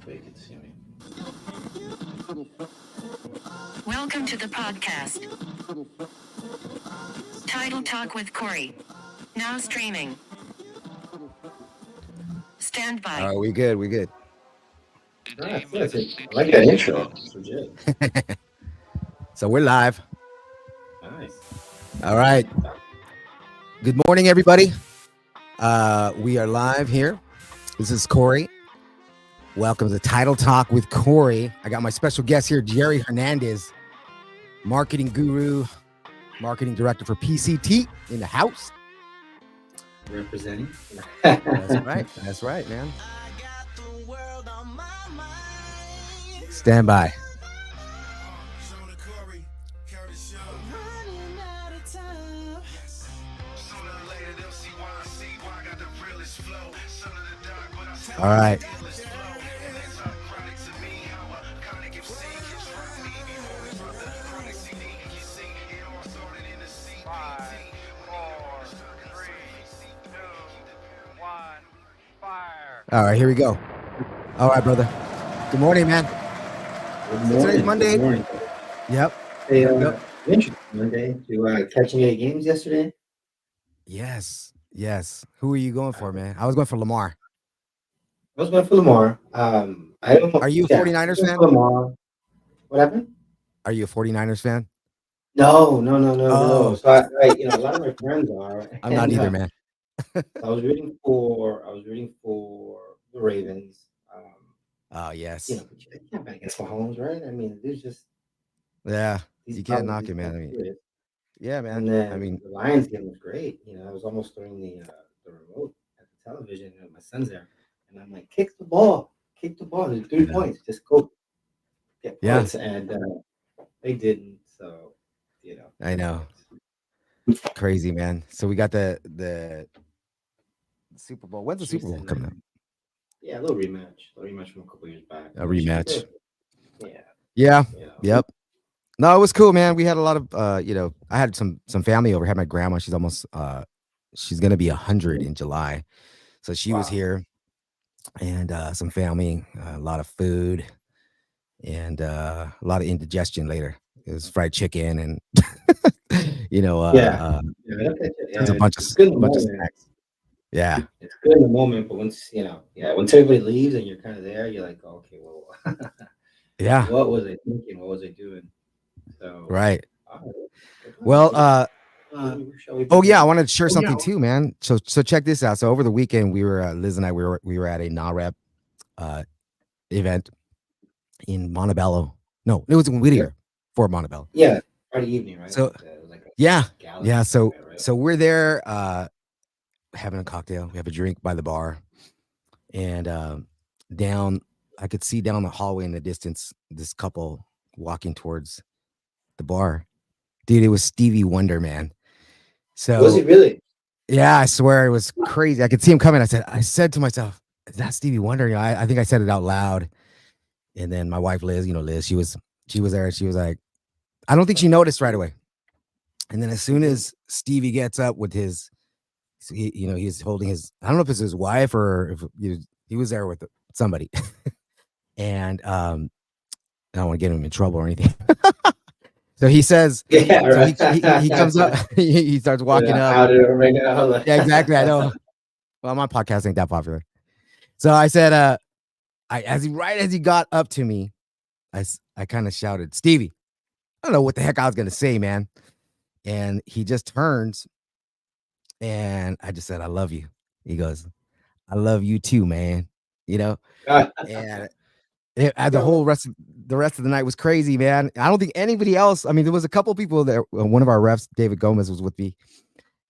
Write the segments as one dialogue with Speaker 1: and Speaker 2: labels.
Speaker 1: Hopefully you can see me.
Speaker 2: Welcome to the podcast. Title Talk with Corey. Now streaming. Stand by.
Speaker 3: All right, we good. We good.
Speaker 1: I like that intro. It's legit.
Speaker 3: So we're live.
Speaker 1: Nice.
Speaker 3: All right. Good morning, everybody. We are live here. This is Corey. Welcome to Title Talk with Corey. I got my special guest here, Jerry Hernandez, marketing guru, marketing director for PCT in the house.
Speaker 1: Representing.
Speaker 3: That's right. That's right, man. Stand by. All right. All right, here we go. All right, brother. Good morning, man.
Speaker 1: Good morning.
Speaker 3: Today's Monday.
Speaker 1: Good morning.
Speaker 3: Yep.
Speaker 1: Hey,
Speaker 3: Yep.
Speaker 1: interesting Monday. You catching any games yesterday?
Speaker 3: Yes. Yes. Who are you going for, man? I was going for Lamar.
Speaker 1: I was going for Lamar. I don't know.
Speaker 3: Are you a 49ers fan?
Speaker 1: Lamar. What happened?
Speaker 3: Are you a 49ers fan?
Speaker 1: No.
Speaker 3: Oh.
Speaker 1: So I a lot of my friends are.
Speaker 3: I'm not either, man.
Speaker 1: I was rooting for the Ravens.
Speaker 3: Oh, yes.
Speaker 1: You can't bet against Mahomes, right? I mean, there's just
Speaker 3: Yeah. You can't knock it, man. I mean, yeah, man.
Speaker 1: And then
Speaker 3: I mean,
Speaker 1: the Lions game was great. I was almost throwing the remote at the television. My son's there, and I'm like, kick the ball. There's 3 points. Just go get points. And they didn't. So,
Speaker 3: I know. Crazy, man. So we got the Super Bowl. When's the Super Bowl coming up?
Speaker 1: Yeah, a little rematch from a couple years back.
Speaker 3: A rematch.
Speaker 1: Yeah.
Speaker 3: Yep. No, it was cool, man. We had a lot of, I had some family over. I had my grandma. She's almost, she's gonna be 100 in July, so she was here, and some family, a lot of food, and a lot of indigestion later. It was fried chicken and, there's a bunch of snacks. Yeah,
Speaker 1: it's good in the moment, but once once everybody leaves and you're kind of there, you're like, oh, okay, well,
Speaker 3: yeah.
Speaker 1: What was I thinking? What was I doing? So
Speaker 3: right. Well, I wanted to share something too, man. So check this out. So over the weekend, we were Liz and I we were at a NAREP event in Montebello. No, it was in Whittier for Montebello.
Speaker 1: Yeah, Friday evening, right?
Speaker 3: So So we're there having a cocktail. We have a drink by the bar, and I could see down the hallway in the distance this couple walking towards the bar. Dude, it was Stevie Wonder, man. So
Speaker 1: was he really?
Speaker 3: Yeah, I swear it was crazy. I could see him coming. I said to myself, "Is that Stevie Wonder?" I think I said it out loud. And then my wife Liz, Liz, she was there, and she was like, I don't think she noticed right away. And then as soon as Stevie gets up with his, he's holding his, I don't know if it's his wife or if he was there with somebody. And I don't want to get him in trouble or anything. So he says, he comes up, he starts walking up. Yeah, exactly. I know. Well, my podcast ain't that popular. So I said, as he got up to me, I kind of shouted, Stevie. I don't know what the heck I was gonna say, man. And he just turns, and I just said, I love you. He goes, I love you too, man. And the rest of the night was crazy, man. I don't think anybody else. I mean, there was a couple people there. One of our refs, David Gomez, was with me,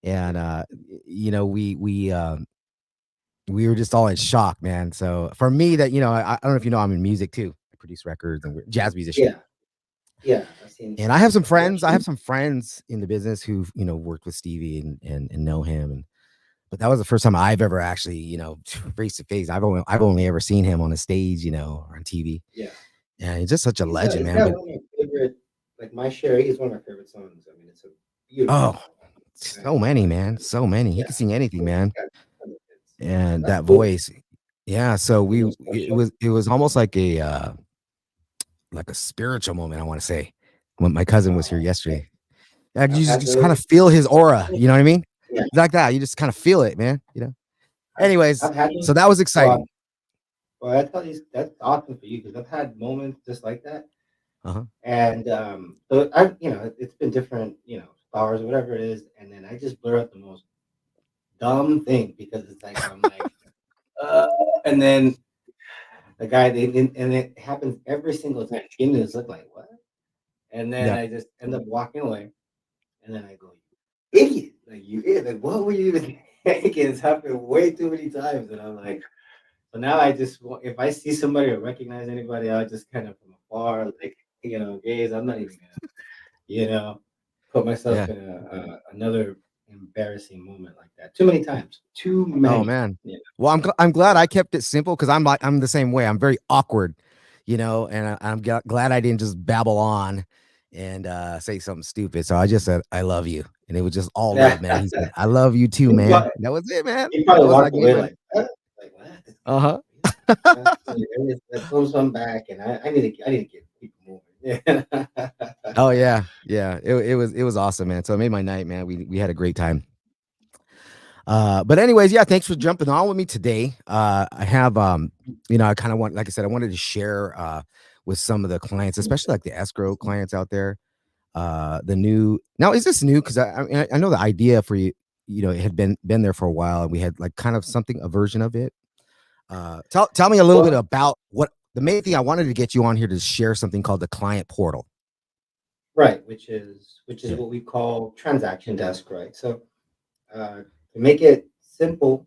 Speaker 3: and we were just all in shock, man. So for me, that I don't know if I'm in music too. I produce records and we're jazz musician.
Speaker 1: Yeah.
Speaker 3: And I have some friends. I have some friends in the business who've worked with Stevie and know him. But that was the first time I've ever actually face to face. I've only ever seen him on a stage, or on TV.
Speaker 1: Yeah.
Speaker 3: And he's just such a legend, man.
Speaker 1: One of my favorite, like My Sherry is one of my favorite songs. I mean, it's a beautiful.
Speaker 3: So many, man. So many. He can sing anything, man. And that voice. Yeah. So
Speaker 1: It
Speaker 3: we
Speaker 1: was special.
Speaker 3: it was almost like a spiritual moment, I want to say, when my cousin was here
Speaker 1: Okay.
Speaker 3: yesterday. Yeah,
Speaker 1: I've
Speaker 3: you
Speaker 1: had
Speaker 3: just kind
Speaker 1: those.
Speaker 3: of feel his aura, you know what I mean?
Speaker 1: Yeah,
Speaker 3: It's like that. You just kind of feel it, man. You know.
Speaker 1: I've,
Speaker 3: Anyways,
Speaker 1: I've had
Speaker 3: so
Speaker 1: those.
Speaker 3: that was
Speaker 1: Well,
Speaker 3: exciting.
Speaker 1: well, I tell you, that's awesome for you because I've had moments just like that.
Speaker 3: Uh-huh.
Speaker 1: And so I, it's been different, stars, whatever it is. And then I just blur out the most dumb thing because it's like, I'm like, uh, and then the guy, and it happens every single time. He gives me this look like, what? And then
Speaker 3: Yeah.
Speaker 1: I just end up walking away. And then I go, you idiot. Like, you idiot. Like, what were you even thinking? It's happened way too many times. And I'm like, so now I just, if I see somebody or recognize anybody, I'll just kind of from afar, like, gaze. I'm not even going to, put myself
Speaker 3: Yeah.
Speaker 1: in another embarrassing moment like that. Too many times. Too
Speaker 3: Oh
Speaker 1: many.
Speaker 3: man.
Speaker 1: Yeah.
Speaker 3: Well, I'm glad I kept it simple because I'm the same way. I'm very awkward, and glad I didn't just babble on and say something stupid. So I just said I love you, and it was just all love, man. He said I love you too,
Speaker 1: He
Speaker 3: man.
Speaker 1: probably,
Speaker 3: That was it, man.
Speaker 1: he
Speaker 3: That
Speaker 1: probably
Speaker 3: was
Speaker 1: walked
Speaker 3: like me,
Speaker 1: away
Speaker 3: man.
Speaker 1: like, what? Like, what? This guy,
Speaker 3: Uh huh.
Speaker 1: really? Let's throw some back, and I need to get people moving. Yeah.
Speaker 3: Oh yeah, yeah. It was awesome, man. So it made my night, man. We had a great time. But anyways, yeah, thanks for jumping on with me today. I have I kind of want, like I said, I wanted to share with some of the clients, especially like the escrow clients out there. The new now is this new? Because I know the idea for you, it had been there for a while, and we had like kind of a version of it. Tell me a little bit
Speaker 1: Well,
Speaker 3: about what the main thing I wanted to get you on here to share something called the client portal.
Speaker 1: right, which is
Speaker 3: Yeah.
Speaker 1: what we call transaction desk, right? So to make it simple,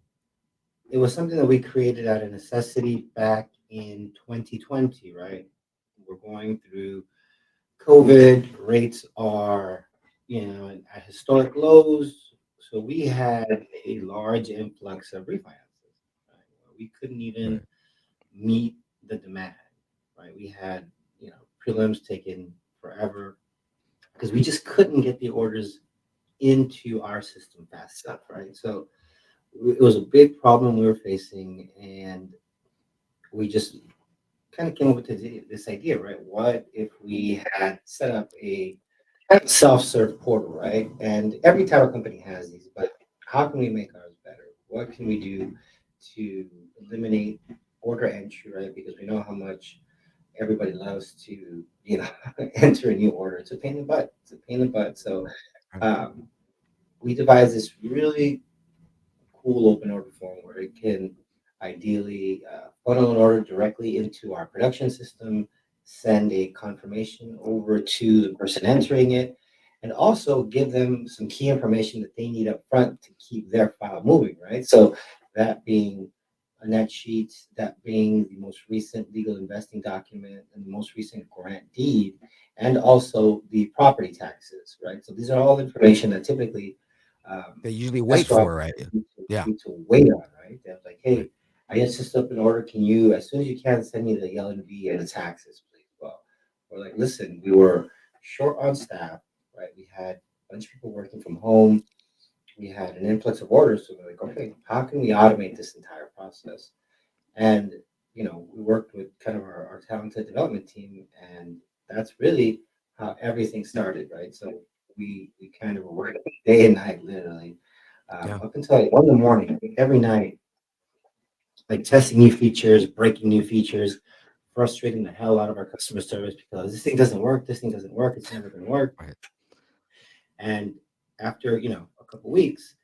Speaker 1: it was something that we created out of necessity back in 2020, right? We're going through COVID, rates are, at historic lows. So we had a large influx of refinances, right? We couldn't even
Speaker 3: Right.
Speaker 1: meet the demand, right? We had, prelims taking forever because we just couldn't get the orders into our system fast enough, right? So it was a big problem we were facing, and we just kind of came up with this idea, right? What if we had set up a kind of self-serve portal, right? And every title company has these, but how can we make ours better? What can we do to eliminate order entry, right? Because we know how much everybody loves to, enter a new order. It's a pain in the butt. It's a pain in the butt. So
Speaker 3: Right.
Speaker 1: um, we devised this really cool open order form where it can ideally funnel an order directly into our production system, send a confirmation over to the person entering it, and also give them some key information that they need up front to keep their file moving, right? So that being a net sheet, that being the most recent legal investing document and the most recent grant deed, and also the property taxes, right? So these are all information that typically
Speaker 3: They usually wait
Speaker 1: escrow
Speaker 3: for, right?
Speaker 1: officers
Speaker 3: Yeah.
Speaker 1: need to wait on, right? They're like,
Speaker 3: Right.
Speaker 1: hey, I just set up an order. Can you, as soon as you can, send me the LNV and the taxes, please? Well, we're like, listen, we were short on staff, right? We had a bunch of people working from home. We had an influx of orders. So we're like, okay, how can we automate this entire process? And, we worked with kind of our talented development team, and that's really how everything started, right? So we kind of were working day and night, literally,
Speaker 3: Yeah.
Speaker 1: up until like 1 in the morning, every night, like testing new features, breaking new features, frustrating the hell out of our customer service because this thing doesn't work, this thing doesn't work, it's never going to work.
Speaker 3: Right.
Speaker 1: And after, a couple weeks,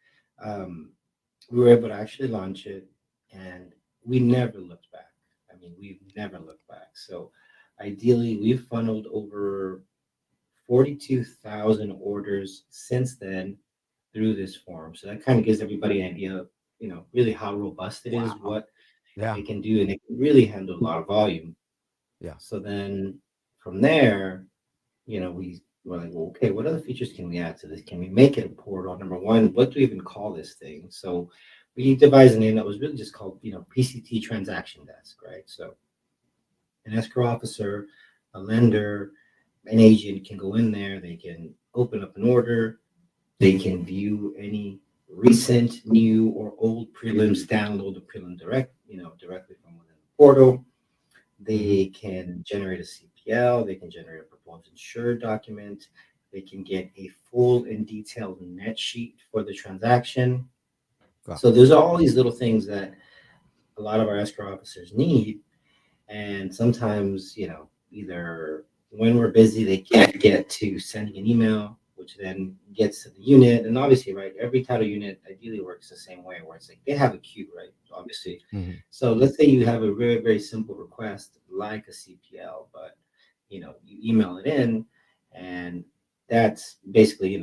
Speaker 1: um, we were able to actually launch it, and we never looked back. I mean, we've never looked back. So ideally, we've funneled over 42,000 orders since then through this form. So that kind of gives everybody an idea of, really how robust it is,
Speaker 3: Wow.
Speaker 1: what
Speaker 3: Yeah.
Speaker 1: it can do, and it can really handle a lot of volume.
Speaker 3: Yeah.
Speaker 1: So then from there, we were like, well, okay, what other features can we add to this? Can we make it a portal? Number one, what do we even call this thing? So we devised a name that was really just called, PCT Transaction Desk, right? So an escrow officer, a lender, an agent can go in there, they can open up an order, they can view any recent, new, or old prelims, download the prelim directly portal. They can generate a CPL. They can generate a proposed insured document. They can get a full and detailed net sheet for the transaction.
Speaker 3: Wow.
Speaker 1: So there's all these little things that a lot of our escrow officers need. And sometimes, either when we're busy, they can't get to sending an email, which then gets to the unit. And obviously, right, every title unit ideally works the same way, where it's like they have a queue, right? Obviously.
Speaker 3: Mhm.
Speaker 1: So let's say you have a very, very simple request like a CPL, but you email it in, and that's basically,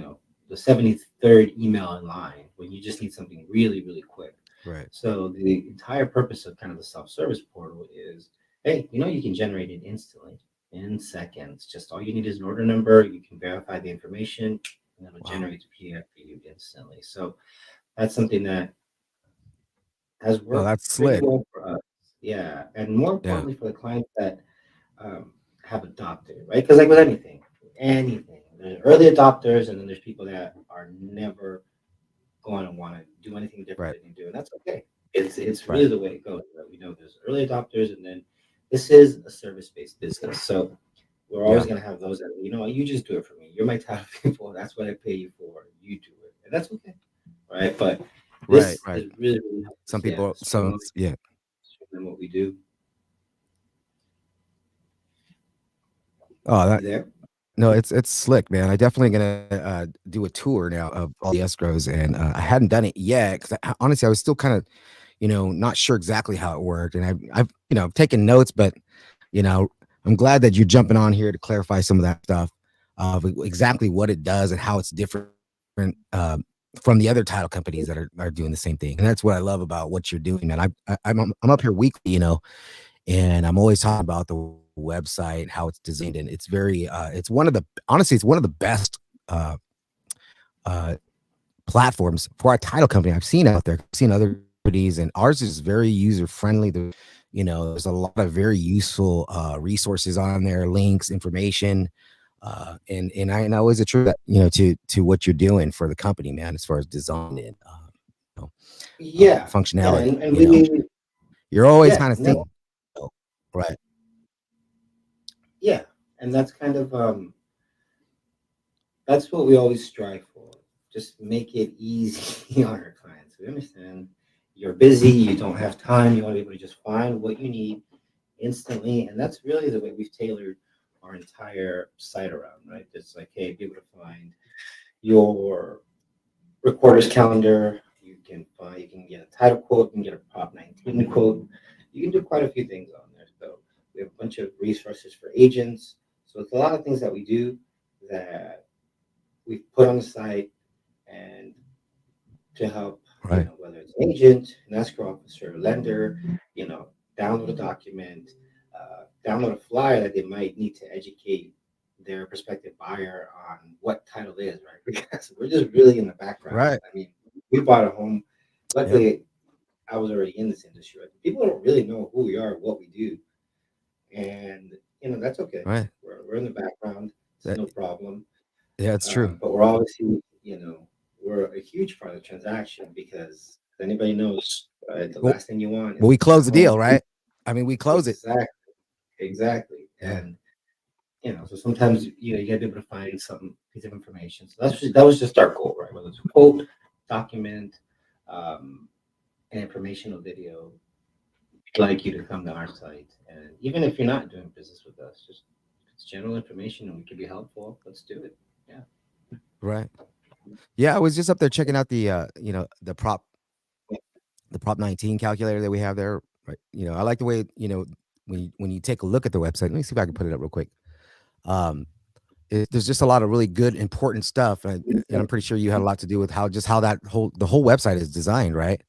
Speaker 1: the 73rd email in line when you just need something really, really quick.
Speaker 3: Right.
Speaker 1: So the entire purpose of kind of the self-service portal is, hey, you can generate it instantly in seconds. Just all you need is an order number. You can verify the information, and it'll
Speaker 3: Wow.
Speaker 1: generate the PDF for you instantly. So that's something that has
Speaker 3: Oh,
Speaker 1: worked
Speaker 3: that's
Speaker 1: pretty
Speaker 3: slick.
Speaker 1: well for us. Yeah, and more
Speaker 3: Yeah.
Speaker 1: importantly for the clients that have adopted it, right? Because like with anything, there's early adopters, and then there's people that are never going to want to do anything different
Speaker 3: Right.
Speaker 1: than you do, and that's okay. It's
Speaker 3: Right.
Speaker 1: really the way it goes. Right? We know there's early adopters, and then this is a service-based business, so we're always
Speaker 3: Yeah.
Speaker 1: going to have those that you just do it for me. You're my title people. That's what I pay you for. You do it, and that's okay, right? But
Speaker 3: Right.
Speaker 1: this
Speaker 3: Right.
Speaker 1: is really, really helpful.
Speaker 3: Some
Speaker 1: Yeah,
Speaker 3: people. So
Speaker 1: streamline
Speaker 3: yeah.
Speaker 1: what we do.
Speaker 3: Oh,
Speaker 1: You there?
Speaker 3: no, it's slick, man. I definitely gonna do a tour now of all the escrows, and I hadn't done it yet because honestly I was still kind of, not sure exactly how it worked, and I've taken notes, but you know, I'm glad that you're jumping on here to clarify some of that stuff of exactly what it does and how it's different uh, from the other title companies that are doing the same thing, and that's what I love about what you're doing, man. I'm up here weekly, and I'm always talking about the website, how it's designed, and it's very it's one of the honestly, it's one of the best uh uh platforms for a title company I've seen out there. I've seen other companies, and ours is very user friendly. There's a lot of very useful resources on there, links, information. And I always attribute that, to what you're doing for the company, man, as far as design and you know,
Speaker 1: Yeah, yeah,
Speaker 3: functionality.
Speaker 1: and we
Speaker 3: You're always
Speaker 1: yeah,
Speaker 3: kind of
Speaker 1: no,
Speaker 3: thinking, oh, right,
Speaker 1: yeah, and that's kind of that's what we always strive for. Just make it easy on our clients. We understand you're busy, you don't have time, you want to be able to just find what you need instantly. And that's really the way we've tailored our entire site around, right? It's like, hey, be able to find your recorder's calendar. You can get a title quote, you can get a Prop 19 quote. You can do quite a few things on there. So we have a bunch of resources for agents. So it's a lot of things that we do that we've put on the site and to help,
Speaker 3: right,
Speaker 1: whether it's an agent, an escrow officer, a lender, you know, download a document, download a flyer that they might need to educate their prospective buyer on what title is, right? Because we're just really in the background.
Speaker 3: right,
Speaker 1: I mean, we bought a home.
Speaker 3: yep,
Speaker 1: Luckily, I was already in this industry. Right? People don't really know who we are, what we do, and that's okay.
Speaker 3: right.
Speaker 1: We're in the background. It's
Speaker 3: That,
Speaker 1: no problem.
Speaker 3: yeah, it's true.
Speaker 1: But we're obviously, we're a huge part of the transaction because if anybody knows, the
Speaker 3: Well,
Speaker 1: last thing you want
Speaker 3: but
Speaker 1: is
Speaker 3: we
Speaker 1: a
Speaker 3: close the deal,
Speaker 1: home.
Speaker 3: right? I mean, we close it.
Speaker 1: Exactly, exactly.
Speaker 3: Yeah.
Speaker 1: And so sometimes you gotta be able to find some piece of information. So that was just our goal, right? Whether it's a quote, document, um, an informational video, we'd like you to come to our site. And even if you're not doing business with us, just it's general information and we can be helpful. Let's do it. Yeah.
Speaker 3: Right. Yeah, I was just up there checking out the Prop 19 calculator that we have there. Right. I like the way, when you take a look at the website. Let me see if I can put it up real quick. Um, there's just a lot of really good, important stuff, and I'm pretty sure you had a lot to do with how the whole website is designed, right?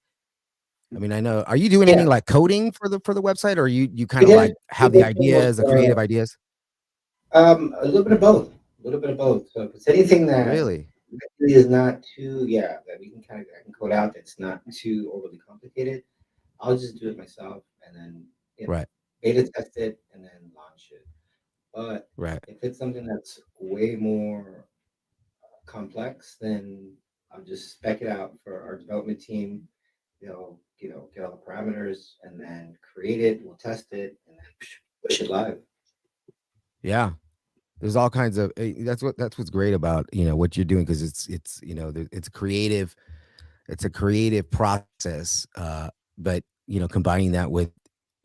Speaker 3: I mean, I know. Are you doing any
Speaker 1: Yeah.
Speaker 3: like coding for the website, or you kind
Speaker 1: We
Speaker 3: of like
Speaker 1: did we
Speaker 3: have the
Speaker 1: did almost
Speaker 3: ideas, the creative ideas?
Speaker 1: a little bit of both. A little bit of both. So if it's anything that
Speaker 3: Really?
Speaker 1: really is not too, yeah, that we can I can code out that's not too overly complicated, I'll just do it myself and then,
Speaker 3: Right.
Speaker 1: beta test it and then launch it. But
Speaker 3: Right.
Speaker 1: if it's something that's way more complex, then I'll just spec it out for our development team get all the parameters and then create it. We'll test it and then push it live.
Speaker 3: Yeah. There's all kinds of that's what's great about what you're doing, because it's it's a creative process, but combining that with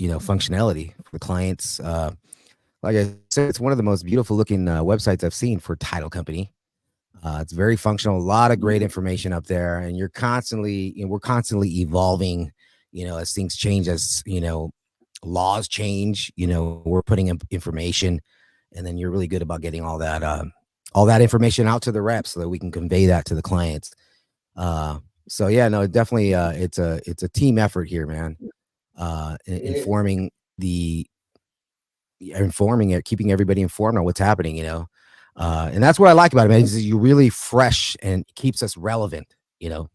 Speaker 3: functionality for clients. Like I said, it's one of the most beautiful looking websites I've seen for title company. It's very functional, a lot of great information up there, and we're constantly evolving, as things change, as laws change, we're putting in information, and then you're really good about getting all that information out to the reps so that we can convey that to the clients. So yeah, no, definitely, it's a team effort here, man. Informing it, keeping everybody informed on what's happening, and that's what I like about it, man. Is you're really fresh and keeps us relevant, a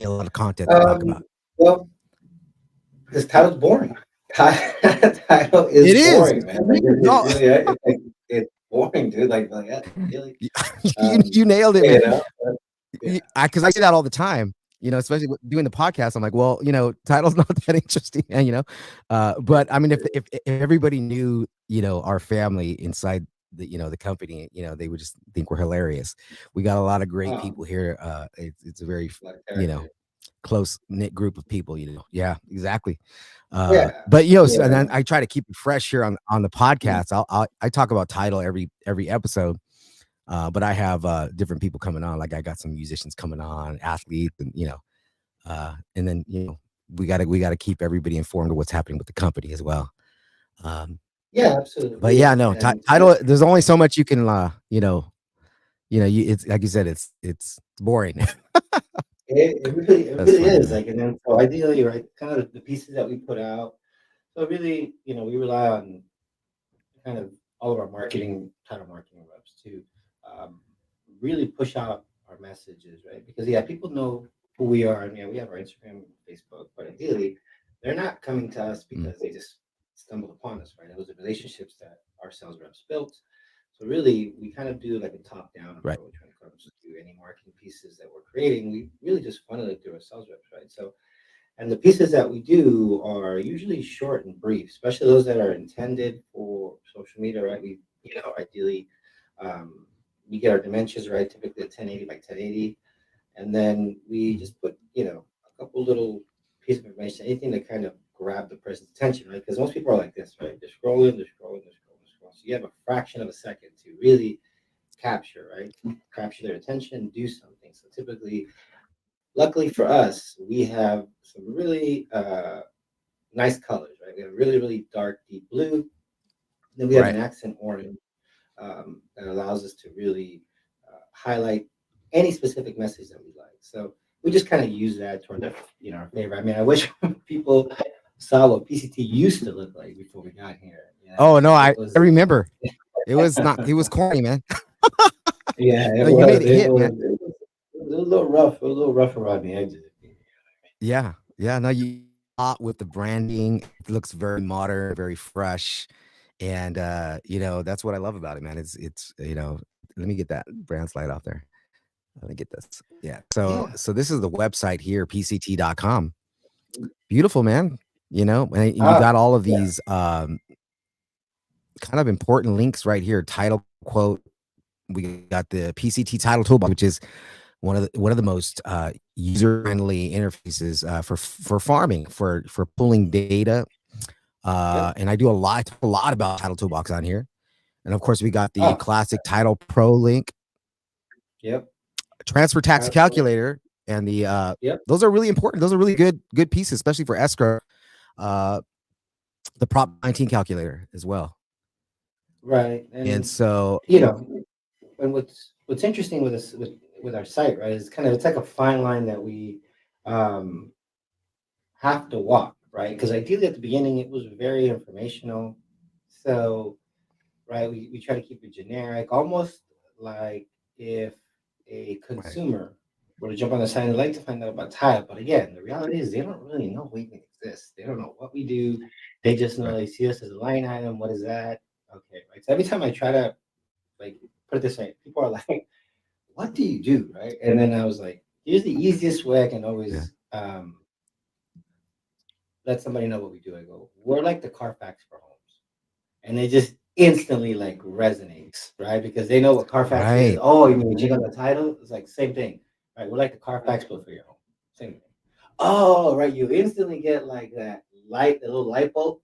Speaker 3: lot of content to talk about.
Speaker 1: Well, this title's boring. Title is boring, man. Like, it's boring, dude. Like really.
Speaker 3: You nailed it, man.
Speaker 1: Yeah.
Speaker 3: Because I say that all the time, especially doing the podcast. I'm like, well, title's not that interesting, but I mean, if everybody knew, our family inside the company, they would just think we're hilarious. We got a lot of great people here. It's a very, close knit group of people, Yeah, exactly. But and then I try to keep it fresh here on the podcast. I talk about title every episode. But I have different people coming on. Like I got some musicians coming on, athletes, and and then we gotta keep everybody informed of what's happening with the company as well.
Speaker 1: Yeah, absolutely.
Speaker 3: But yeah, no, title. There's only so much you can, it's like you said, it's boring.
Speaker 1: It really is. Like, and then so ideally, right, kind of the pieces that we put out. So really, we rely on kind of all of our title marketing reps to really push out our messages, right? Because people know who we are, and we have our Instagram, Facebook, but ideally, they're not coming to us because they just stumbled upon us, right? It was the relationships that our sales reps built. So really, we kind of do like a top-down approach when it comes to any marketing pieces that we're creating. We really just funnel it through our sales reps, right? So, and the pieces that we do are usually short and brief, especially those that are intended for social media, right? We, ideally, we get our dimensions right, typically 1080 by 1080, and then we just put, a couple little pieces of information, anything to kind of grab the person's attention, right? Because most people are like this, right? They're scrolling. So you have a fraction of a second to really capture their attention, do something. So typically, luckily for us, we have some really nice colors, right? We have really, really dark, deep blue. Then we have an accent orange that allows us to really highlight any specific message that we like. So we just kind of use that toward our favor. I mean, I wish people saw what PCT used to look like before we got here.
Speaker 3: Oh no, I remember. It was corny, man.
Speaker 1: Yeah,
Speaker 3: you made it hit, man.
Speaker 1: It was a little rough, around the edges.
Speaker 3: Yeah. No, you with the branding. It looks very modern, very fresh, and that's what I love about it, man. It's let me get that brand slide off there. Let me get this. Yeah. So this is the website here, pct.com. Beautiful, man. And you got all of these kind of important links right here. Title quote. We got the PCT title toolbox, which is one of the most user-friendly interfaces for farming, for pulling data. And I do a lot about title toolbox on here. And of course, we got the classic Title Pro link.
Speaker 1: Yep.
Speaker 3: Transfer tax calculator, and the those are really important. Those are really good pieces, especially for escrow. The Prop 19 calculator as well.
Speaker 1: Right.
Speaker 3: And so
Speaker 1: and what's interesting with us with our site, right, is it's like a fine line that we have to walk, right? Because ideally at the beginning it was very informational. So right, we try to keep it generic, almost like if a consumer were to jump on the site and like to find out about title. But again, the reality is they don't really know we even exist. They don't know what we do. They just know they see us as a line item. What is that? Okay, right. So every time I try to put it this way, people are like, what do you do? Right. And then I was like, here's the easiest way I can always um, let somebody know what we do. I go, we're like the Carfax for homes, and they just instantly like resonates, right? Because they know what Carfax is.
Speaker 3: Right.
Speaker 1: Oh, you mean you check on the title? It's like same thing, right? We're like the Carfax but for your home, same thing. Oh, right. You instantly get like that light, the little light bulb,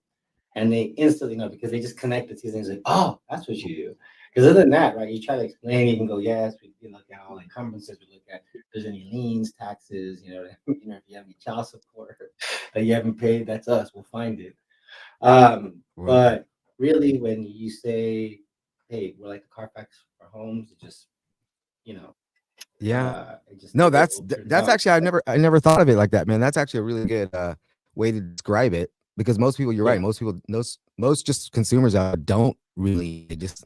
Speaker 1: and they instantly know because they just connect the two things. Like, oh, that's what you do. Because other than that, right? You try to explain, you can go, yes, we look at all encumbrances, we look at if there's any liens, taxes, if you have any child support that you haven't paid, that's us. We'll find it.
Speaker 3: Right.
Speaker 1: But really, when you say, "Hey, we're like the Carfax for homes," it just, you know,
Speaker 3: Yeah.
Speaker 1: it just
Speaker 3: No,
Speaker 1: gets people turned
Speaker 3: that's
Speaker 1: on.
Speaker 3: actually I never thought of it like that, man. That's actually a really good way to describe it because most people, you're right.
Speaker 1: Yeah,
Speaker 3: Most people, most just consumers out there don't really they just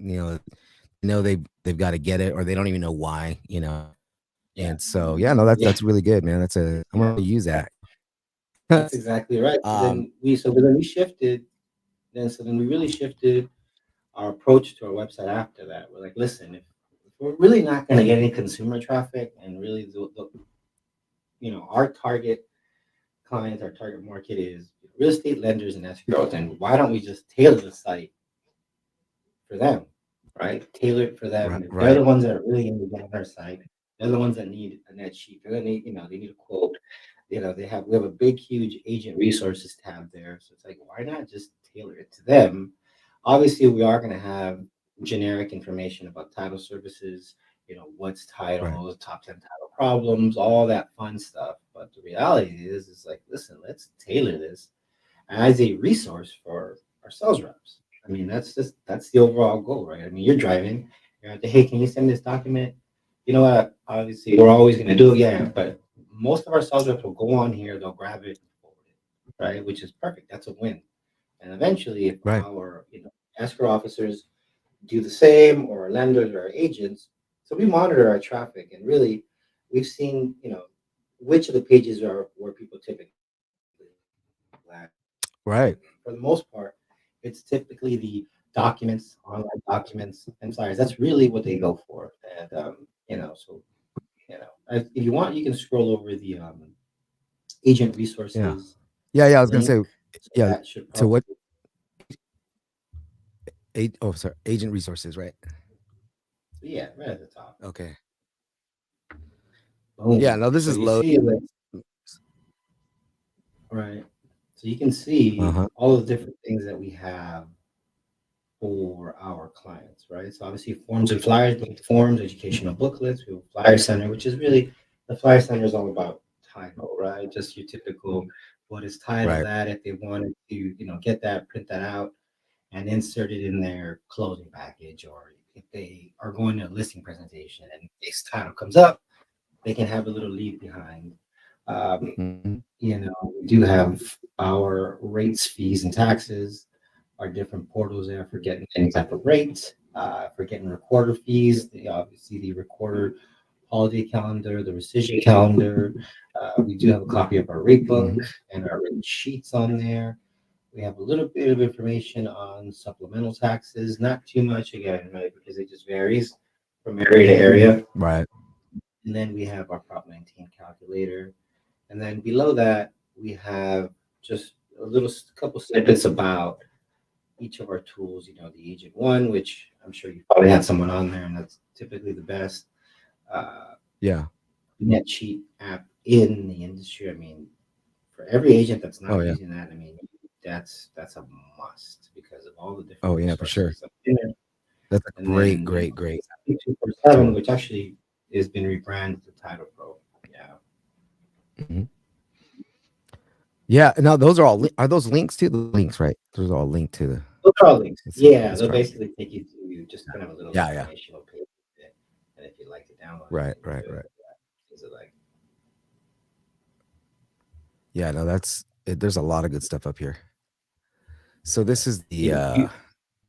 Speaker 3: they've got to get it or they don't even know why,
Speaker 1: yeah,
Speaker 3: And so yeah, no, that's
Speaker 1: yeah.
Speaker 3: that's really good, man. I'm gonna use that.
Speaker 1: That's exactly right.
Speaker 3: um,
Speaker 1: But then we shifted. Then we really shifted our approach to our website after that. We're like, listen, if we're really not going to get any consumer traffic, and really our target clients, our target market is real estate lenders and escrows, then why don't we just tailor the site for them, right? Tailor it for them.
Speaker 3: right,
Speaker 1: If they're
Speaker 3: right,
Speaker 1: the ones that are really going to get on our site, they're the ones that need a net sheet. They're gonna need, they need a quote. We have a big, huge agent resources tab there. So it's like, why not just tailor it to them? Obviously, we are going to have generic information about title services, what's
Speaker 3: right,
Speaker 1: titles, top 10 title problems, all that fun stuff. But the reality is like, listen, let's tailor this as a resource for our sales reps. I mean, that's the overall goal, right? I mean, you're driving, you're at the, hey, can you send this document? You know what? Obviously, we're always going to do it, yeah. But most of our sales reps will go on here, they'll grab it and forward it, right? Which is perfect. That's a win. And eventually, if
Speaker 3: right.
Speaker 1: our escrow officers do the same, or our lenders or our agents, so we monitor our traffic, and really, we've seen which of the pages are where people typically land.
Speaker 3: Right.
Speaker 1: For the most part, it's typically the documents, online documents, and flyers. That's really what they go for. And if you want, you can scroll over the agent
Speaker 3: Yeah.
Speaker 1: resources
Speaker 3: Yeah. I was gonna
Speaker 1: link.
Speaker 3: say,
Speaker 1: So
Speaker 3: yeah.
Speaker 1: that should
Speaker 3: To
Speaker 1: probably,
Speaker 3: what? Oh, sorry. Agent resources, right?
Speaker 1: yeah, right at the top.
Speaker 3: Okay. Yeah.
Speaker 1: Boom.
Speaker 3: No, this
Speaker 1: So
Speaker 3: is
Speaker 1: you
Speaker 3: low.
Speaker 1: see, like, right. So you can see
Speaker 3: Uh-huh.
Speaker 1: all the different things that we have for our clients, right? So obviously forms and flyers, forms, educational booklets, we have a flyer center, which is really the flyer center is all about title, right? Just your typical what is title
Speaker 3: Right.
Speaker 1: that if they wanted to, get that, print that out and insert it in their closing package, or if they are going to a listing presentation and this title comes up, they can have a little leave behind. Um,
Speaker 3: Mhm.
Speaker 1: we do have our rates, fees, and taxes, our different portals there for getting any type of rate, for getting recorder fees, obviously the recorder holiday calendar, the rescission calendar. We do have a copy of our rate book
Speaker 3: Mhm.
Speaker 1: and our rate sheets on there. We have a little bit of information on supplemental taxes, not too much again, right? Because it just varies from area to area.
Speaker 3: Right.
Speaker 1: And then we have our Prop 19 calculator. And then below that, we have just couple snippets about each of our tools, the Agent One, which I'm sure you probably had someone on there, and that's typically the best
Speaker 3: Yeah.
Speaker 1: net sheet app in the industry. I mean, for every agent that's
Speaker 3: Oh
Speaker 1: not
Speaker 3: yeah.
Speaker 1: using that, I mean, that's a must because of all the different
Speaker 3: Oh yeah, for sure.
Speaker 1: resources up in there.
Speaker 3: That's a
Speaker 1: And
Speaker 3: great,
Speaker 1: then,
Speaker 3: great, great
Speaker 1: 247,
Speaker 3: tool.
Speaker 1: which actually has been rebranded to Title Pro. Yeah.
Speaker 3: Mhm. Yeah. Now those are all are those links to the links, right? Those are all linked to the
Speaker 1: Those are all links.
Speaker 3: let's see.
Speaker 1: Yeah,
Speaker 3: Let's
Speaker 1: they'll
Speaker 3: try.
Speaker 1: basically take you to just kind of a little
Speaker 3: Yeah, yeah.
Speaker 1: informational page. And if you'd like to download
Speaker 3: Right,
Speaker 1: anything,
Speaker 3: right,
Speaker 1: do it.
Speaker 3: right.
Speaker 1: Things are like,
Speaker 3: Yeah, no, there's a lot of good stuff up here. So this is
Speaker 1: you, you,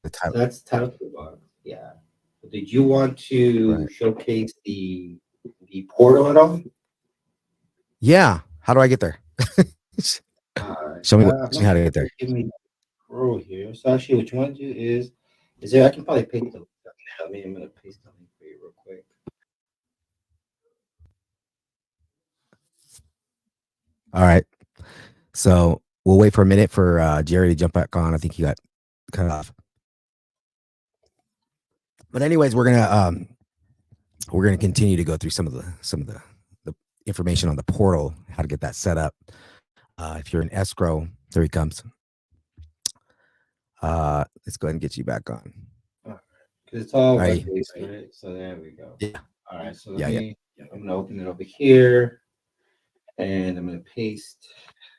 Speaker 3: the title,
Speaker 1: that's Title Toolbox. Yeah. But did you want to
Speaker 3: right?
Speaker 1: showcase the portal at all?
Speaker 3: Yeah. How do I get there?
Speaker 1: I'm
Speaker 3: Show me
Speaker 1: not
Speaker 3: how
Speaker 1: sure
Speaker 3: to
Speaker 1: if
Speaker 3: get
Speaker 1: they
Speaker 3: there.
Speaker 1: give me a row here. So actually, what you want to do is there? I can probably paste the link. I mean, I'm gonna paste the link for you real quick.
Speaker 3: All right. So we'll wait for a minute for Jerry to jump back on. I think he got cut off. But anyways, we're gonna continue to go through some of the information on the portal, how to get that set up. If you're in escrow, there he comes. Let's go ahead and get you back on.
Speaker 1: Because it's all
Speaker 3: Right.
Speaker 1: web-based, right? So there we go.
Speaker 3: Yeah.
Speaker 1: All right. So
Speaker 3: Yeah,
Speaker 1: I'm gonna open it over here, and I'm gonna paste.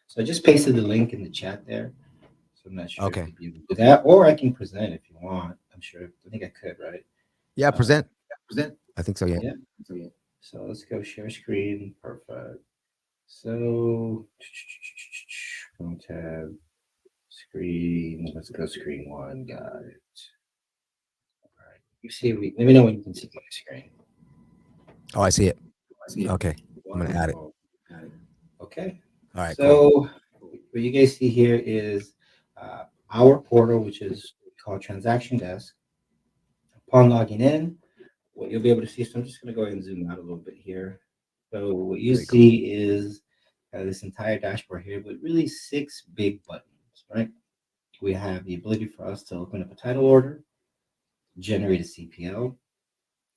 Speaker 1: So I just pasted the link in the chat there. So I'm not sure
Speaker 3: Okay.
Speaker 1: if you can do that, or I can present if you want. I'm sure. I think I could, right?
Speaker 3: Yeah, present.
Speaker 1: Present.
Speaker 3: I think so. Yeah.
Speaker 1: Yeah. So let's go share screen. Perfect. So home tab screen. Let's go screen one. Got it. All right. You see, let me know when you can see my screen.
Speaker 3: Oh, I see it. Okay. I'm gonna add it.
Speaker 1: Okay.
Speaker 3: All right.
Speaker 1: So what you guys see here is our portal, which is called Transaction Desk. Upon logging in, what you'll be able to see. So I'm just going to go ahead and zoom out a little bit here. So what you
Speaker 3: Very
Speaker 1: see is this entire dashboard here with really 6 big buttons, right? We have the ability for us to open up a title order, generate a CPL,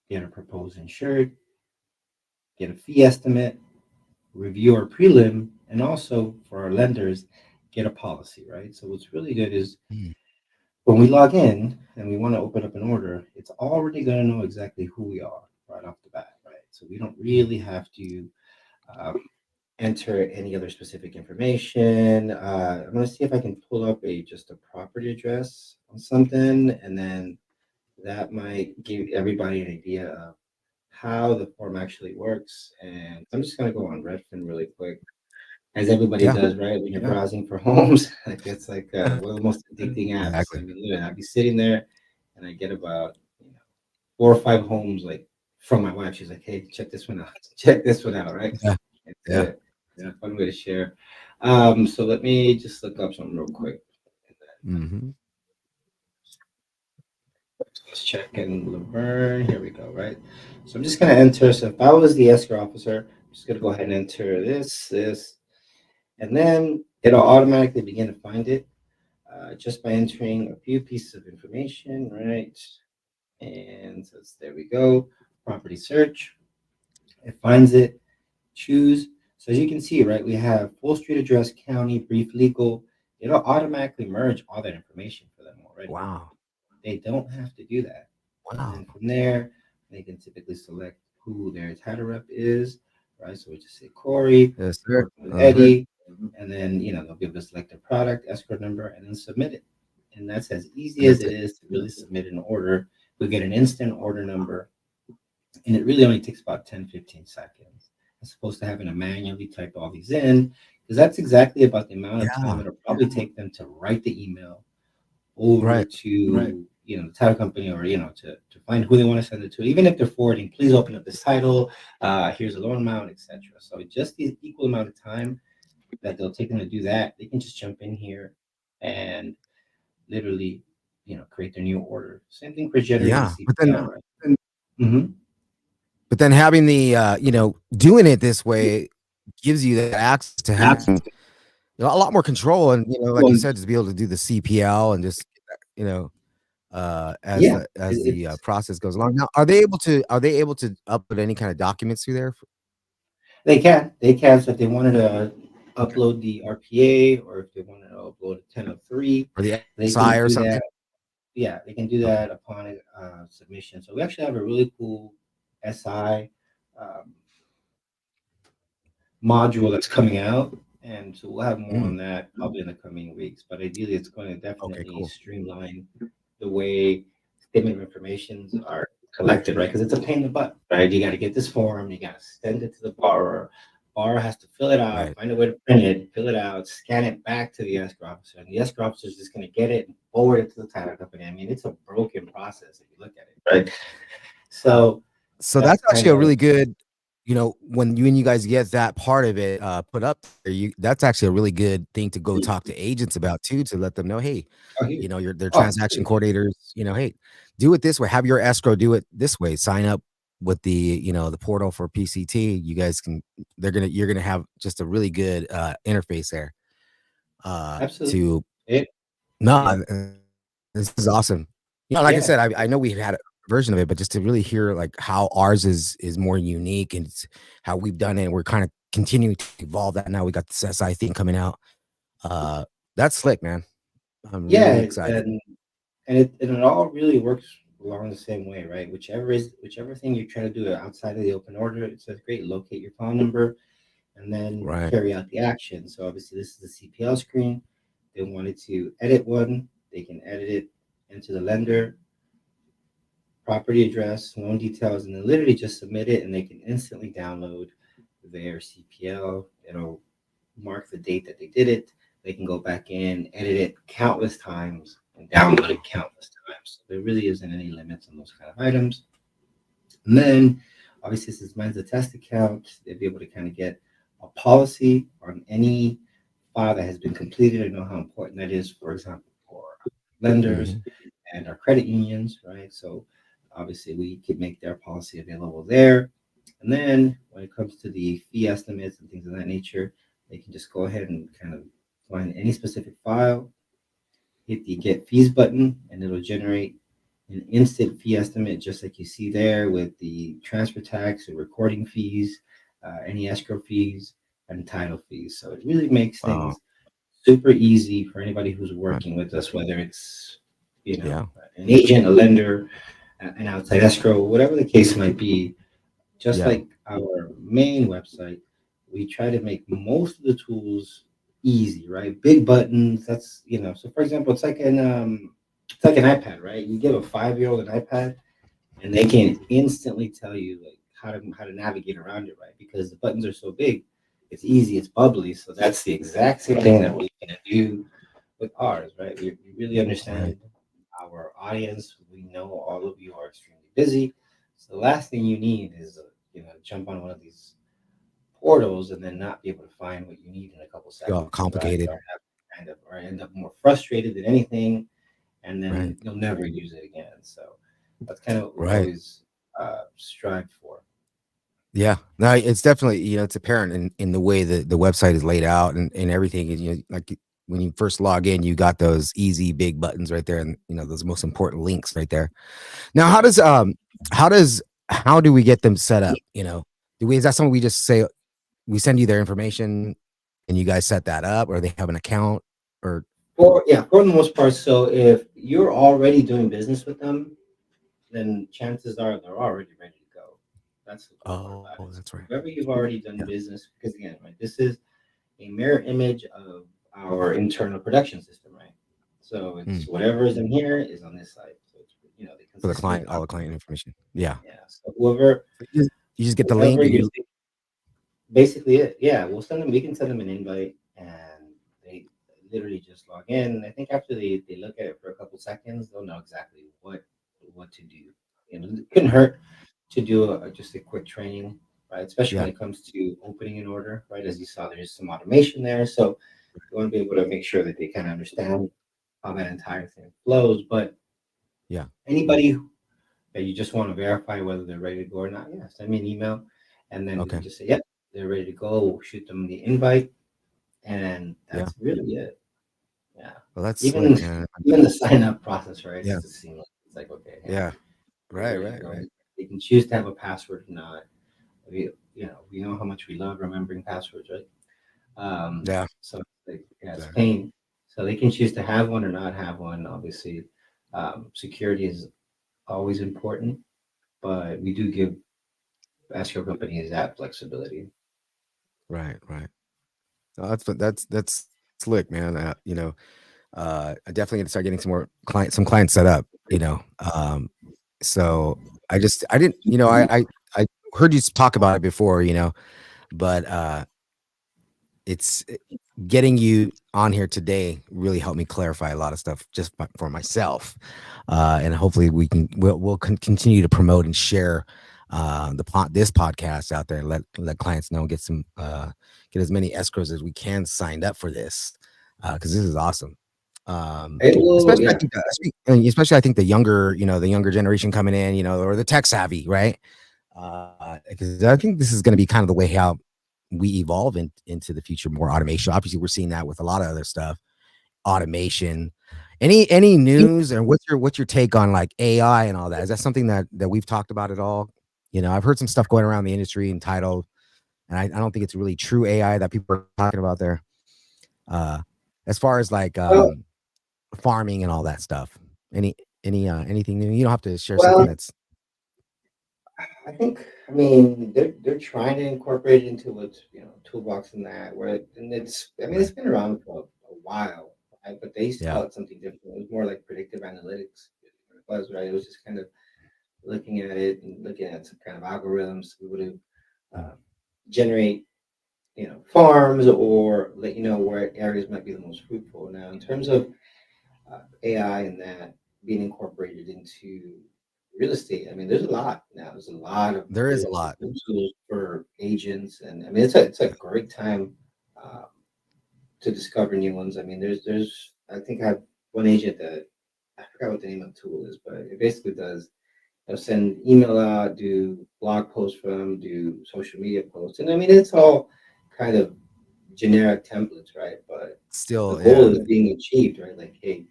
Speaker 1: get a proposed insured, get a fee estimate, review our prelim, and also for our lenders, get a policy, right? So what's really good is when we log in and we want to open up an order, it's already going to know exactly who we are right off the bat, right? So we don't really have to enter any other specific information. I'm going to see if I can pull up just a property address on something, and then that might give everybody an idea of how the form actually works. And I'm just going to go on Redfin really quick, as everybody does, right? When you're browsing for homes, like it's like one of the most addicting apps.
Speaker 3: Exactly.
Speaker 1: I mean, literally, I'd be sitting there and I get about 4 or 5 homes like from my wife. She's like, "Hey, check this one out. Check this one out," right?
Speaker 3: Yeah.
Speaker 1: Yeah, fun way to share. So let me just look up something real quick.
Speaker 3: Mm-hmm.
Speaker 1: Let's check in Laverne. Here we go, right? So I'm just going to enter. So if I was the escrow officer, I'm just going to go ahead and enter this, and then it'll automatically begin to find it just by entering a few pieces of information, right? And so there we go. Property search. It finds it. Choose. So as you can see, right, we have full street address, county, brief, legal. It'll automatically merge all that information for them already.
Speaker 3: Wow.
Speaker 1: They don't have to do that.
Speaker 3: Wow.
Speaker 1: And then from there, they can typically select who their title rep is, right? So we just say Corey,
Speaker 3: Yes, sir.
Speaker 1: Eddie, and then they'll be able to select their product, escrow number, and then submit it. And that's as easy as it is to really submit an order. We get an instant order number, and it really only takes about 10-15 seconds, as opposed to having to manually type all these in, because that's exactly about the amount of time it'll probably take them to write the email over to the title company, or to find who they want to send it to. Even if they're forwarding, please open up this title, here's a loan amount, etc. So just the equal amount of time that they'll take them to do that, they can just jump in here and literally create their new order. Same thing for generating CPL, right?
Speaker 3: But then having the doing it this way gives you that access to having a lot more control, and like you said, just be able to do the CPL and just as the process goes along. Now, are they able to upload any kind of documents through there?
Speaker 1: They can. So if they wanted to upload the RPA, or if they wanted to upload a 1003
Speaker 3: or the
Speaker 1: they
Speaker 3: SI
Speaker 1: can
Speaker 3: or
Speaker 1: do
Speaker 3: something.
Speaker 1: that. Yeah, they can do that upon submission. So we actually have a really cool SI module that's coming out, and so we'll have more on that probably in the coming weeks. But ideally, it's going to definitely streamline the way statement of informations are collected, right? Because it's a pain in the butt, right? You got to get this form, you got to send it to the borrower. Borrower has to fill it out, find a way to print it, fill it out, scan it back to the escrow officer, and the escrow officer is just going to get it and forward it to the title company. I mean, it's a broken process if you look at it, right? So
Speaker 3: that's actually a really good, when you guys get that part of it put up there, that's actually a really good thing to go talk to agents about too, to let them know, hey, their transaction coordinators, hey, do it this way. Have your escrow do it this way. Sign up with the, you know, the portal for PCT, you guys can, you're gonna have just a really good interface there.
Speaker 1: Absolutely.
Speaker 3: To
Speaker 1: It,
Speaker 3: no,
Speaker 1: yeah.
Speaker 3: this is awesome. You know, like I
Speaker 1: Yeah.
Speaker 3: said, I know we've had a version of it, but just to really hear like how ours is more unique and it's how we've done it, and we're kind of continuing to evolve that. Now we got this SI thing coming out. That's slick, man. I'm really
Speaker 1: Yeah.
Speaker 3: excited.
Speaker 1: And it all really works along the same way, right? Whichever thing you're trying to do outside of the open order, it says great, locate your file number and then
Speaker 3: Right.
Speaker 1: carry out the action. So obviously this is the CPL screen. They wanted to edit one, they can edit it into the lender, property address, loan details, and then literally just submit it and they can instantly download their CPL. It'll mark the date that they did it. They can go back in, edit it countless times, and download it countless times. So there really isn't any limits on those kind of items. And then, obviously, since mine's a test account, they'll be able to kind of get a policy on any file that has been completed and know how important that is, for example, for lenders
Speaker 3: Mhm.
Speaker 1: and our credit unions, right? So obviously we could make their policy available there. And then when it comes to the fee estimates and things of that nature, they can just go ahead and kind of find any specific file, hit the get fees button, and it'll generate an instant fee estimate, just like you see there with the transfer tax and recording fees, any escrow fees, and title fees. So it really makes
Speaker 3: Oh,
Speaker 1: things super easy for anybody who's
Speaker 3: right.
Speaker 1: working with us, whether it's, you know,
Speaker 3: Yeah.
Speaker 1: an agent, a lender, an outside escrow, whatever the case might be. Just
Speaker 3: Yeah.
Speaker 1: like our main website, we try to make most of the tools easy, right? Big buttons. That's, you know. So for example, it's like an iPad, right? You give a 5-year-old an iPad, and they can instantly tell you like how to navigate around it, right? Because the buttons are so big, it's easy, it's bubbly. So that's the exact same thing that we can do with ours, right? We really
Speaker 3: Right.
Speaker 1: understand our audience. We know all of you are extremely busy. So the last thing you need is, jump on one of these portals and then not be able to find what you need in a couple
Speaker 3: Yeah.
Speaker 1: seconds, right?
Speaker 3: Complicated.
Speaker 1: Or have or end up more frustrated than anything, and
Speaker 3: Right.
Speaker 1: then you'll never use it again. So that's kind of what we
Speaker 3: Right.
Speaker 1: always strive for.
Speaker 3: Yeah, no, it's definitely, you know, it's apparent in the way that the website is laid out and everything. And, you know, like when you first log in, you got those easy big buttons right there, and you know those most important links right there. Now,
Speaker 1: Yeah.
Speaker 3: how does how do we get them set up? You know, do we, is that something we just say we send you their information and you guys set that up, or they have an account, or
Speaker 1: For the most part. So if you're already doing business with them, then chances are they're already ready to go. That's the cool part
Speaker 3: oh,
Speaker 1: about it. So
Speaker 3: that's right.
Speaker 1: whoever you've already done
Speaker 3: Yeah.
Speaker 1: business, because again, right, this is a mirror image of our internal production system, right? So it's
Speaker 3: Mm.
Speaker 1: whatever is in here is on this side. So it's, they
Speaker 3: For the
Speaker 1: consistently
Speaker 3: client, all the
Speaker 1: populate.
Speaker 3: client information. Yeah.
Speaker 1: Yeah. So whoever
Speaker 3: So you just get the link
Speaker 1: whoever
Speaker 3: and
Speaker 1: you're
Speaker 3: you.
Speaker 1: basically it. Yeah, we can send them an invite and they literally just log in. I think after they look at it for a couple seconds, they'll know exactly what to do. It couldn't hurt to do just a quick training, right? Especially
Speaker 3: Yeah.
Speaker 1: when it comes to opening an order, right? As you saw, there's some automation there. So you want to be able to make sure that they kind of understand how that entire thing flows. But
Speaker 3: Yeah.
Speaker 1: anybody that you just want to verify whether they're ready to go or not, yeah, send me an email and then we
Speaker 3: Okay.
Speaker 1: can just say, yep, they're ready to go. We'll shoot them the invite. And
Speaker 3: Yeah.
Speaker 1: that's really it. Yeah.
Speaker 3: Well, that's
Speaker 1: Even
Speaker 3: slick, man.
Speaker 1: even the sign up process, right?
Speaker 3: Yeah.
Speaker 1: It's just seamless. It's like, okay, hey,
Speaker 3: Yeah.
Speaker 1: they're
Speaker 3: Right.
Speaker 1: ready to
Speaker 3: Right.
Speaker 1: go.
Speaker 3: Right.
Speaker 1: They can choose to have a password or not. We know how much we love remembering passwords, right?
Speaker 3: Yeah.
Speaker 1: So yeah, it's
Speaker 3: Exactly.
Speaker 1: pain. So they can choose to have one or not have one. Obviously, security is always important, but we do give escrow companies that flexibility.
Speaker 3: Right. Right. No, that's slick, man. You know, I definitely gonna start getting some clients set up. You know, so I didn't, you know, I heard you talk about it before, you know, but it's getting you on here today really helped me clarify a lot of stuff just for myself, and hopefully we'll continue to promote and share this podcast out there and let clients know, get some get as many escrows as we can signed up for this, because this is awesome.
Speaker 1: It will,
Speaker 3: Especially I
Speaker 1: yeah.
Speaker 3: think especially I think the younger, you know, the younger generation coming in, you know, or the tech savvy, right? Because I think this is going to be kind of the way how we evolve into the future, more automation. Obviously, we're seeing that with a lot of other stuff, automation. Any news, and what's your take on like AI and all that? Is that something that we've talked about at all? I've heard some stuff going around the industry entitled, and I don't think it's really true AI that people are talking about there. Uh, as far as like
Speaker 1: Well,
Speaker 3: farming and all that stuff. Anything new? You don't have to share something
Speaker 1: well,
Speaker 3: that's
Speaker 1: I think, I mean, they're trying to incorporate it into what's, toolbox and that, and I mean,
Speaker 3: right.
Speaker 1: it's been around for a while, right? But they used to
Speaker 3: Yeah.
Speaker 1: call it something different. It was more like predictive analytics. It was, right? It was just kind of looking at it and looking at some kind of algorithms we would
Speaker 3: Mm.
Speaker 1: generate, farms or let you know where areas might be the most fruitful. Now, in terms of AI and that being incorporated into real estate. I mean, there's a lot now. There's a lot of
Speaker 3: There is a
Speaker 1: really
Speaker 3: lot.
Speaker 1: good tools for agents, and I mean, it's a great time um, to discover new ones. I mean, there's I think I have one agent that I forgot what the name of the tool is, but it basically does send email out, do blog posts for them, do social media posts, and I mean, it's all kind of generic templates, right? But the
Speaker 3: Still,
Speaker 1: goal
Speaker 3: yeah.
Speaker 1: is being achieved, right? Like, hey,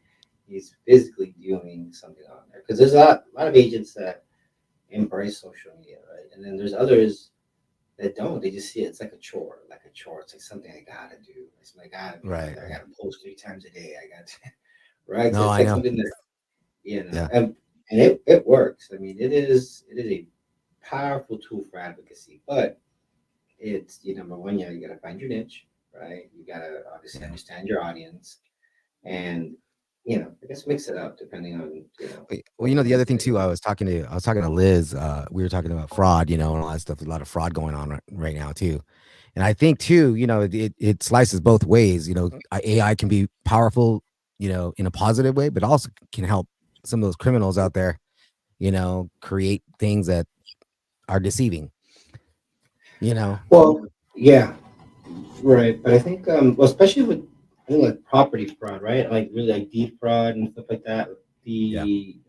Speaker 1: he's physically doing something on there because there's a lot of agents that embrace social media, right? And then there's others that don't. They just see it. It's like a chore, like a chore. It's like something I gotta do. It's like I gotta be on
Speaker 3: Right.
Speaker 1: there. I gotta post 3 times a day. I got to, right. So
Speaker 3: No,
Speaker 1: it's
Speaker 3: I
Speaker 1: like
Speaker 3: know.
Speaker 1: something that
Speaker 3: Yeah.
Speaker 1: and it works. I mean, it is a powerful tool for advocacy, but it's number one, yeah, you gotta find your niche, right? You gotta obviously
Speaker 3: Yeah.
Speaker 1: understand your audience and I guess mix it up depending on
Speaker 3: Well,
Speaker 1: what you
Speaker 3: the
Speaker 1: want
Speaker 3: other
Speaker 1: to
Speaker 3: thing
Speaker 1: do.
Speaker 3: too, I was talking to Liz. We were talking about fraud, and all that stuff. There's a lot of fraud going on right now too. And I think too, it slices both ways. AI can be powerful, in a positive way, but also can help some of those criminals out there, create things that are deceiving. You know,
Speaker 1: Well, yeah, right. But I think, well, especially with I think like property fraud, right? Like really like deed fraud and stuff like that.
Speaker 3: yeah.
Speaker 1: The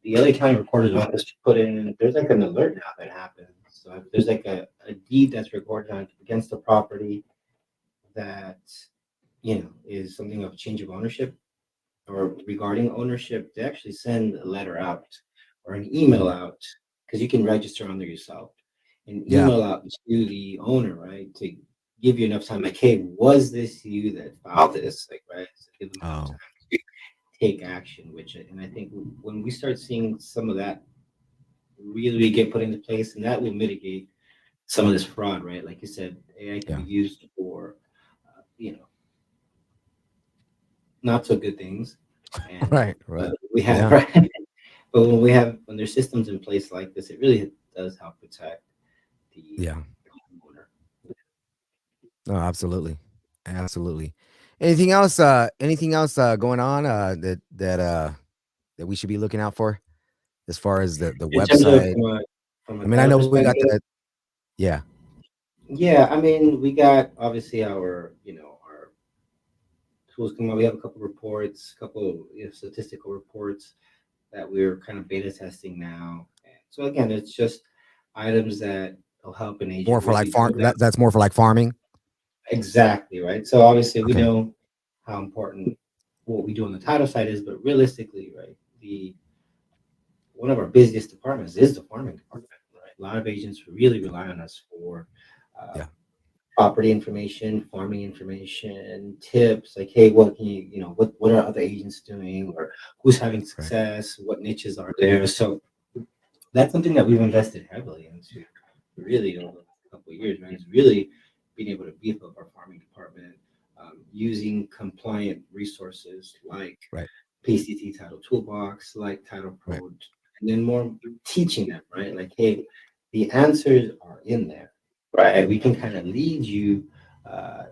Speaker 1: LA County Recorder's Office put in there's like an alert now that happens. So if there's like a deed that's recorded on against the property that is something of change of ownership or regarding ownership, they actually send a letter out or an email
Speaker 3: Mm,
Speaker 1: out because you can register under yourself. An
Speaker 3: yeah.
Speaker 1: email out to the owner, right? To give you enough time, like, hey, was this you that filed this? Like, right? So give them enough
Speaker 3: Oh,
Speaker 1: time to take action, and I think when we start seeing some of that really get put into place, and that will mitigate some of this fraud, right? Like you said, AI can
Speaker 3: yeah.
Speaker 1: be used for, you know, not so good things, and
Speaker 3: Right. Right.
Speaker 1: we have
Speaker 3: Yeah.
Speaker 1: right. But when there's systems in place like this, it really does help protect the
Speaker 3: Yeah.
Speaker 1: homeowner.
Speaker 3: No, absolutely. Absolutely. Anything else going on that we should be looking out for as far as the
Speaker 1: In terms of
Speaker 3: website?
Speaker 1: from a
Speaker 3: I mean, I
Speaker 1: title
Speaker 3: know we got
Speaker 1: perspective,
Speaker 3: yeah.
Speaker 1: yeah, I mean, we got obviously our tools come out. We have a couple reports, a couple statistical reports that we're kind of beta testing now. And so again, it's just items that will help an
Speaker 3: More
Speaker 1: agent
Speaker 3: for like
Speaker 1: really do that.
Speaker 3: that's more for like farming.
Speaker 1: Exactly, right? So obviously we
Speaker 3: Okay.
Speaker 1: know how important what we do on the title side is, but realistically, right, the one of our busiest departments is the farming department, right? A lot of agents really rely on us for uh,
Speaker 3: Yeah.
Speaker 1: property information, farming information, tips, like, hey, what can what are other agents doing or who's having
Speaker 3: Right.
Speaker 1: success, what niches are there. So that's something that we've invested heavily into really over the last couple of years, right? Is really being able to beef up our farming department using compliant resources like
Speaker 3: Right.
Speaker 1: PCT Title Toolbox, like Title
Speaker 3: Right.
Speaker 1: Pro, and then more teaching them, right? Like, hey, the answers are in there, right? We can kind of lead you uh,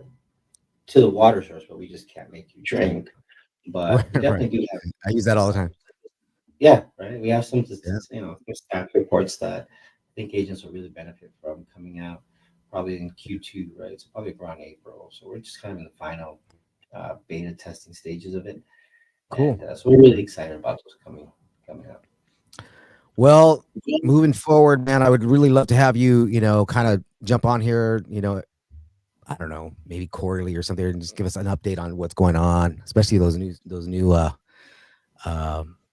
Speaker 1: to the water source, but we just can't make you drink.
Speaker 3: Right.
Speaker 1: But we
Speaker 3: Right.
Speaker 1: definitely do have
Speaker 3: I use that all the
Speaker 1: uh,
Speaker 3: time.
Speaker 1: yeah, right. We have some,
Speaker 3: Yeah.
Speaker 1: some staff reports that I think agents will really benefit from coming out probably in Q2, right? So probably around April. So we're just kind of in the final beta testing stages of it,
Speaker 3: Cool.
Speaker 1: and so we're really excited about those coming out.
Speaker 3: Well, moving forward, man, I would really love to have you, kind of jump on here, I don't know, maybe quarterly or something, and just give us an update on what's going on, especially those new,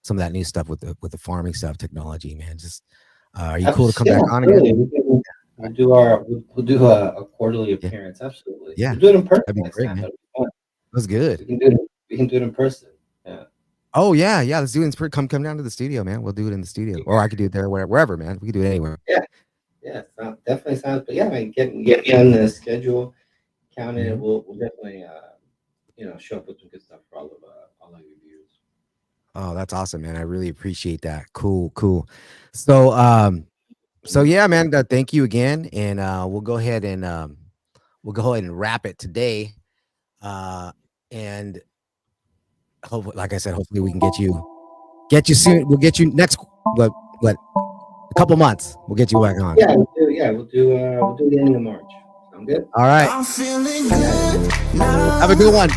Speaker 3: some of that new stuff with the farming stuff, technology, man. Just, are you cool to come back on again?
Speaker 1: We'll do a quarterly
Speaker 3: Yeah.
Speaker 1: appearance. Absolutely.
Speaker 3: Yeah.
Speaker 1: We'll do it in person
Speaker 3: That'd be
Speaker 1: next
Speaker 3: great,
Speaker 1: time.
Speaker 3: man.
Speaker 1: That'll be fun.
Speaker 3: That's good.
Speaker 1: We can do it in person. Yeah.
Speaker 3: Oh yeah. Let's do it. Come down to the studio, man. We'll do it in the studio, or I could do it there, wherever, man. We could do it anywhere.
Speaker 1: Yeah. Definitely sounds. But yeah, man, get me on the schedule. Count it. We'll definitely show up with some good stuff for all of your viewers.
Speaker 3: Oh, that's awesome, man. I really appreciate that. Cool. So yeah, man. Thank you again, and we'll go ahead and wrap it today. And hopefully, like I said, hopefully we can get you soon. We'll get you next what a couple months. We'll get you back on.
Speaker 1: We'll do the end of March. Sound good?
Speaker 3: All right.
Speaker 4: I'm feeling good now.
Speaker 3: Have a good one.